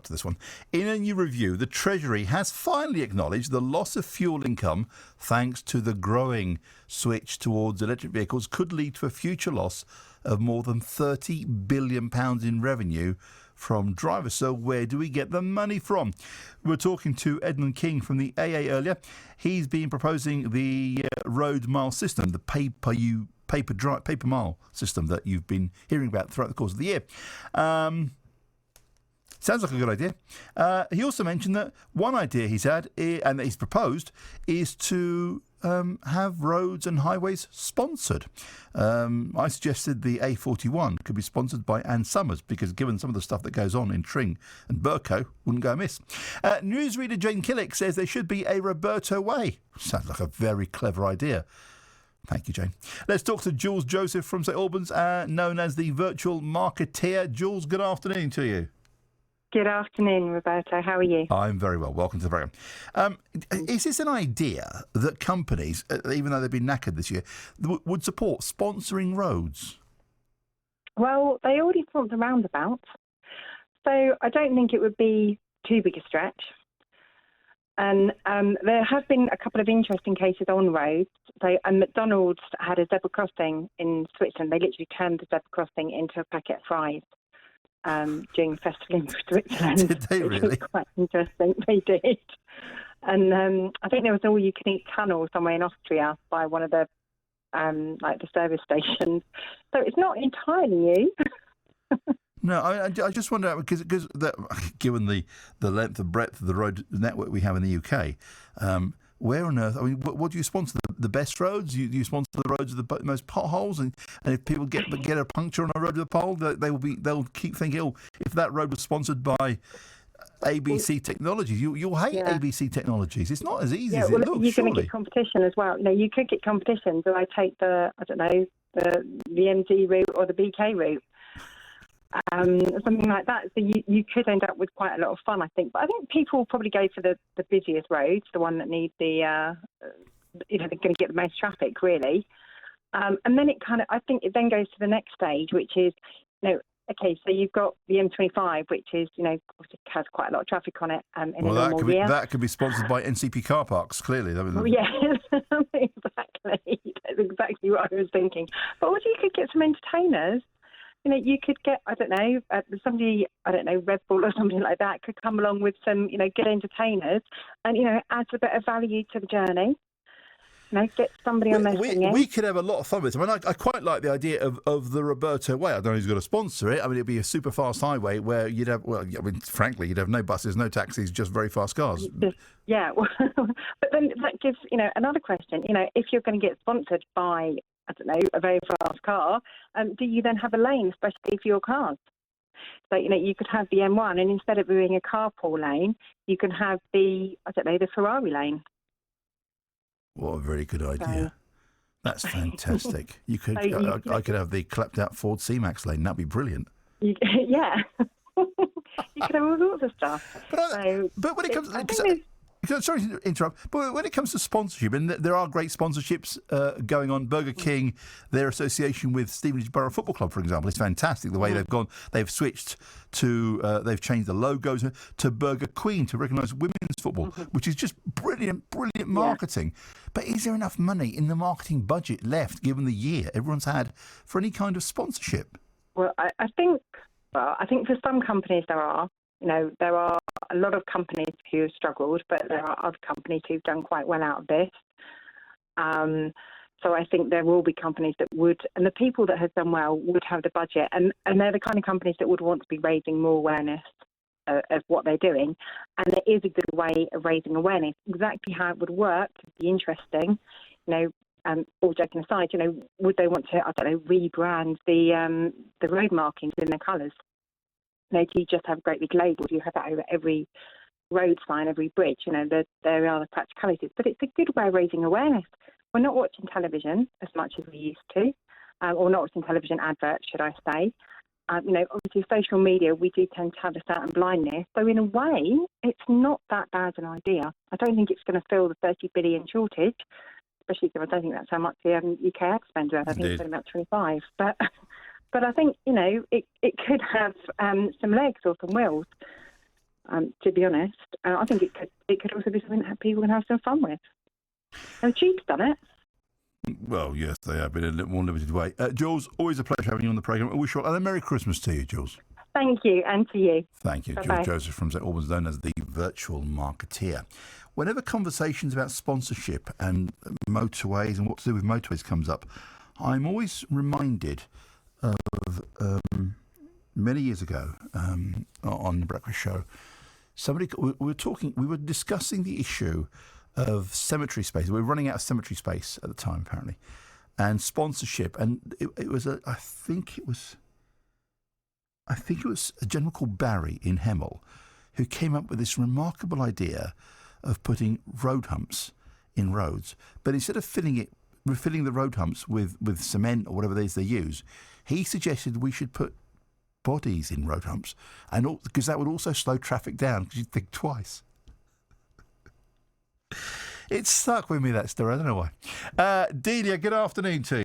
to this one. In a new review, the Treasury has finally acknowledged the loss of fuel income thanks to the growing switch towards electric vehicles could lead to a future loss of more than £30 billion in revenue from drivers. So where do we get the money from? We were talking to Edmund King from the AA earlier. He's been proposing the road mile system, the paper mile system that you've been hearing about throughout the course of the year. Sounds like a good idea. He also mentioned that one idea he's had and that he's proposed is to have roads and highways sponsored. I suggested the A41 could be sponsored by Ann Summers because given some of the stuff that goes on in Tring and Burco, wouldn't go amiss. Newsreader Jane Killick says there should be a Roberto way. Sounds like a very clever idea. Thank you, Jane. Let's talk to Jules Joseph from St Albans, known as the virtual marketeer. Jules, good afternoon to you. Good afternoon, Roberto. How are you? I'm very well. Welcome to the programme. Is this an idea that companies, even though they've been knackered this year, would support sponsoring roads? Well, they already sponsor roundabouts, so I don't think it would be too big a stretch. And there have been a couple of interesting cases on roads. So McDonald's had a zebra crossing in Switzerland. They literally turned the zebra crossing into a packet of fries. During the festival in Switzerland. Did they really? Which was quite interesting. They did. And I think there was an all-you-can-eat tunnel somewhere in Austria by one of the the service stations. So it's not entirely new. No, I just wonder because given the length and breadth of the road network we have in the UK, where on earth? I mean, what do you sponsor? The best roads? You sponsor the roads with the most potholes, and if people get a puncture on a road with a pole, they'll keep thinking, oh, if that road was sponsored by ABC Technologies, you'll hate ABC Technologies. It's not as easy as it looks. You're going to get competition as well. You could get competition. Do I take the MD route or the BK route? Something like that. So you could end up with quite a lot of fun, I think. But I think people will probably go for the busiest roads, the one that needs they're going to get the most traffic, really. And then I think it then goes to the next stage, which is, okay, so you've got the M25, which is, obviously has quite a lot of traffic on it in a normal year. That could be sponsored by NCP car parks, clearly. Yeah, exactly. That's exactly what I was thinking. But also you could get some entertainers. You could get, somebody, Red Bull or something like that could come along with some, good entertainers and, adds a bit of value to the journey. Get somebody on their singing. We could have a lot of fun with it. I mean, I quite like the idea of the Roberto way. I don't know who's going to sponsor it. I mean, it'd be a super fast highway where you'd have, frankly, you'd have no buses, no taxis, just very fast cars. Yeah, but then that gives, another question. If you're going to get sponsored by, a very fast car, do you then have a lane, especially for your cars? So, you could have the M1 and instead of being a carpool lane, you can have the Ferrari lane. What a very good idea. That's fantastic. I could have the clapped out Ford C-Max lane. That'd be brilliant. Yeah. You could have all sorts of stuff. But when it comes... Sorry to interrupt, but when it comes to sponsorship, and there are great sponsorships going on. Burger King, their association with Stevenage Borough Football Club, for example, is fantastic. The way they've gone, they've switched to, they've changed the logos to Burger Queen to recognise women's football, which is just brilliant marketing. But is there enough money in the marketing budget left, given the year everyone's had, for any kind of sponsorship? Well, I think for some companies there are. There are a lot of companies who have struggled, but there are other companies who've done quite well out of this. So I think there will be companies that would, and the people that have done well would have the budget, and they're the kind of companies that would want to be raising more awareness of what they're doing. And there is a good way of raising awareness. Exactly how it would work would be interesting. All joking aside, would they want to, rebrand the road markings in their colours? Do you just have great big labels? You have that over every road sign, every bridge. There are the practicalities. But it's a good way of raising awareness. We're not watching television as much as we used to, or not watching television adverts, should I say. Obviously, social media, we do tend to have a certain blindness. So in a way, it's not that bad an idea. I don't think it's going to fill the 30 billion shortage, especially because I don't think that's how much the UK ad spend. I think it's about 25. But I think, it could have some legs or some wheels. to be honest. I think it could also be something that people can have some fun with. And the Tube's done it. Well, yes, they have, in a little more limited way. Jules, always a pleasure having you on the programme. I wish you all, and a Merry Christmas to you, Jules. Thank you, and to you. Thank you. Bye-bye. Jules Joseph from St Albans, known as the virtual marketeer. Whenever conversations about sponsorship and motorways and what to do with motorways comes up, I'm always reminded of many years ago on the Breakfast Show. We were discussing the issue of cemetery space. We were running out of cemetery space at the time, apparently, and sponsorship. And it was I think it was a gentleman called Barry in Hemel who came up with this remarkable idea of putting road humps in roads, but instead of refilling the road humps with cement or whatever it is they use, he suggested we should put bodies in road humps, and because that would also slow traffic down because you'd think twice. It stuck with me, that story. I don't know why. Delia, good afternoon to you.